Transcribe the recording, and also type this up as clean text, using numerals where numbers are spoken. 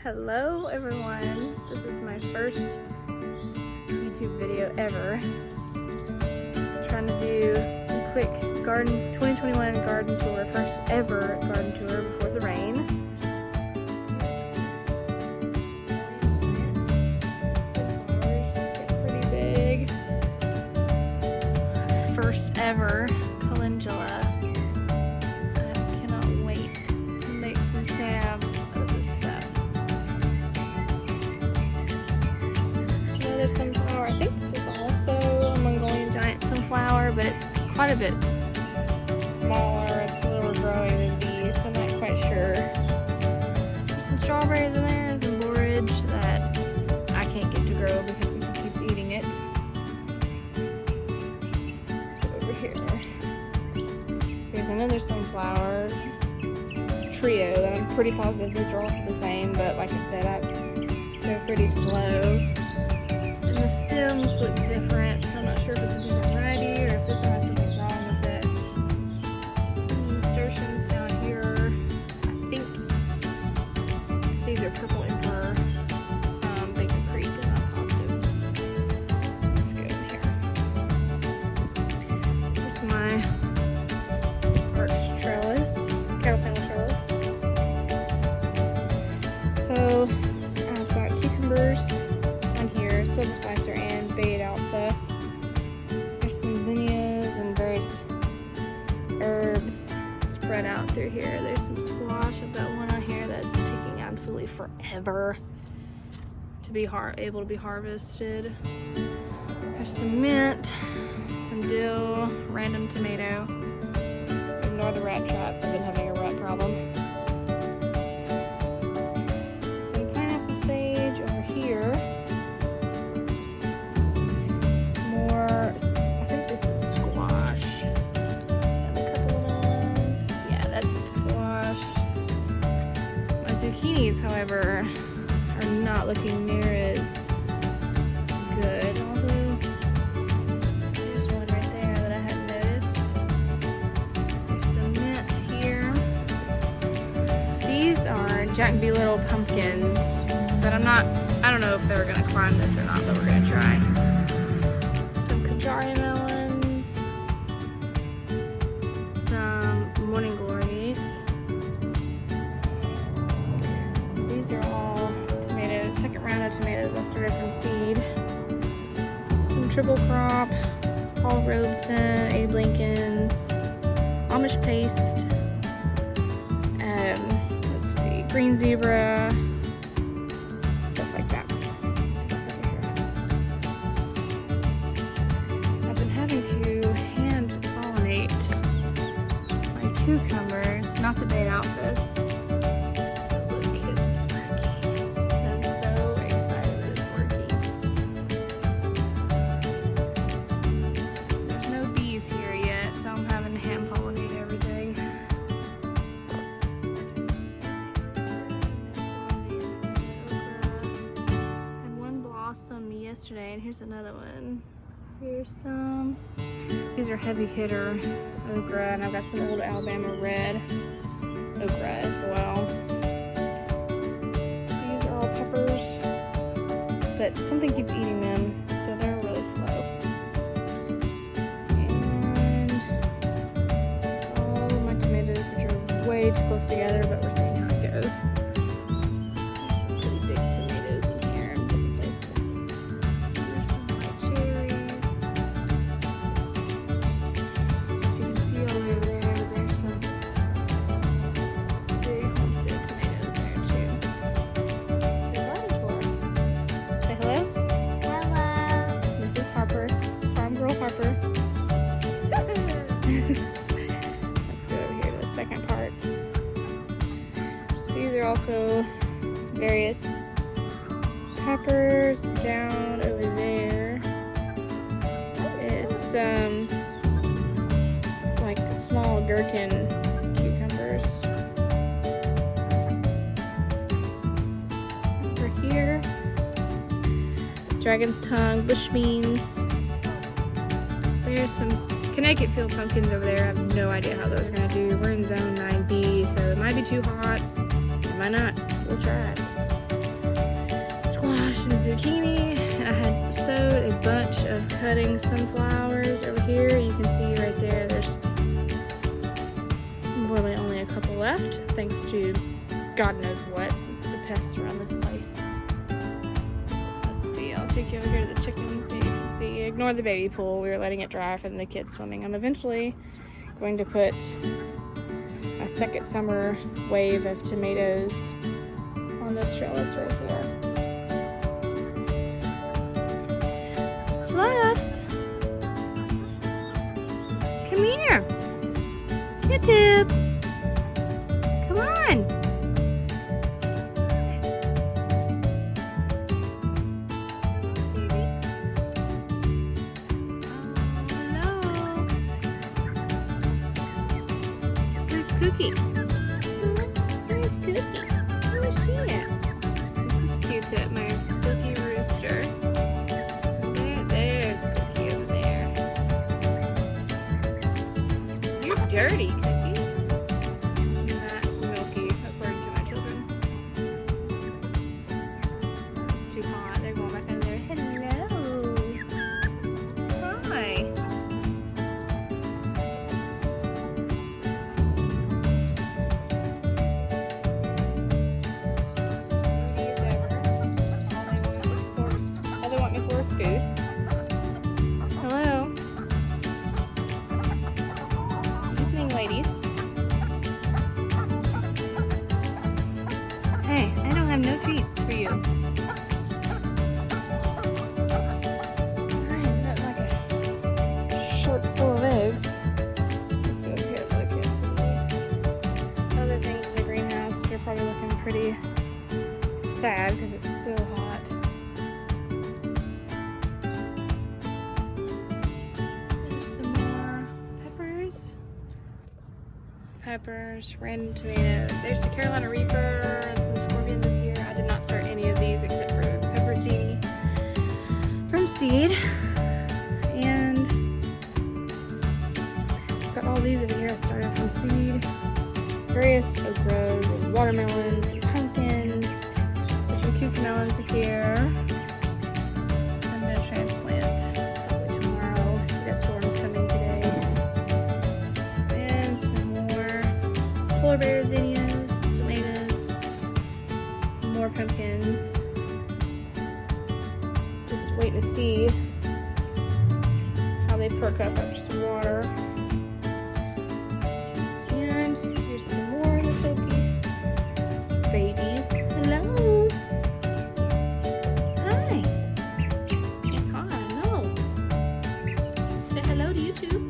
Hello everyone, this is my first YouTube video ever. I'm trying to do a quick 2021 garden tour, first ever garden tour before the rain. Get pretty big. First ever calendula. I cannot wait to make some salves of this stuff. Another sunflower. I think this is also a Mongolian giant sunflower, but it's quite a bit smaller. It's slower growing than these, so I'm not quite sure. There's some strawberries in there and some borage that I can't get to grow because he keeps eating it. Let's go over here. Here's another sunflower trio that I'm pretty positive these are also the same, but like I said, they're pretty slow. And the stems look different, so I'm not sure if it's a different variety or if this one has something wrong with it. Some nasturtiums down here. I think these are purple emperor. Bacon Creek, I'm not positive. Let's go in here. Here's my arch trellis, cattle panel trellis. So I've got cucumbers on here, silver slicer and bayed alpha. There's some zinnias and various herbs spread out through here. There's some squash. I've got one on here that's taking absolutely forever to be able to be harvested. There's some mint, some dill, random tomato. Ignore the rat traps. I've been having a rat problem. Some pineapple sage over here. More, I think this is squash. Got a couple of ones. Yeah, that's a squash. My zucchinis, however, are not looking near as good. Although, there's one right there that I hadn't noticed. There's some mint here. These are Jack B. Little pumpkins, but I don't know if they were gonna climb this or not, but we're gonna try. Some Kajaria melons, some morning glories. These are all tomatoes, second round of tomatoes I started from seed. Some triple crop, Paul Robeson, Abe Lincoln's, Amish paste, let's see, green zebra, stuff like that. I've been having to hand pollinate my cucumbers, not the bayed alphas. Look, it's working. I'm so excited that it's working. There's no bees here yet, so I'm having to hand pollinate everything. Had one blossom yesterday, and here's another one. Here's some. These are heavy hitter okra, and I've got some old Alabama red okra as well. These are all peppers, but something keeps eating them, so they're really slow. And all of my tomatoes, which are way too close together, but we're seeing how it goes. There's some pretty big tomatoes in here in different places. There's some white cherries. You can see all the way over there, there's some big homestead tomatoes there too. Say garden tour. Say hello. Hello. This is Harper, Farm Girl Harper. Let's go over here to the second part. These are also various peppers. Down over there is some like small gherkin cucumbers. Over here, dragon's tongue, bush beans. There's some Connecticut field pumpkins over there. I have no idea how those are going to do. We're in zone 9B, so it might be too hot. It might not. We'll try it. cutting sunflowers over here. You can see right there, there's literally only a couple left, thanks to God knows what, the pests around this place. Let's see, I'll take you over here to the chickens so you can see. Ignore the baby pool, we were letting it dry for the kids swimming. I'm eventually going to put a second summer wave of tomatoes on those trellis right there. Plus, come here. YouTube. Come on. Hello. Where's Cookie? Where's Cookie? Where's she at? This is Q-Tip, my silky rooster. There's Cookie over there. You're dirty, Cookie. That's Milky, according to my children. It's too hot. They're going back in there. Hello. Hi. All they want me for is food. Hello. Evening, ladies. Hey, I don't have no treats for you. Alright, got like a shirt full of eggs. Let's go over here and look at other things in the greenhouse. They're probably looking pretty sad because it's so hot. There's some more peppers, random tomatoes. There's the Carolina Reaper and some scorpions in here. I did not start any of these except for pepperoncini from seed. And got all these over here. I started from seed. Various okras, there's watermelons, and pumpkins. There's some cucamelons here. I'm gonna transplant probably tomorrow. We got storms coming today. And some more polar bear zinnias, tomatoes, more pumpkins. Just waiting to see how they perk up after some water. And here's some more of the silky babies. Hello. Hi. It's hot. Hello. Say hello to YouTube.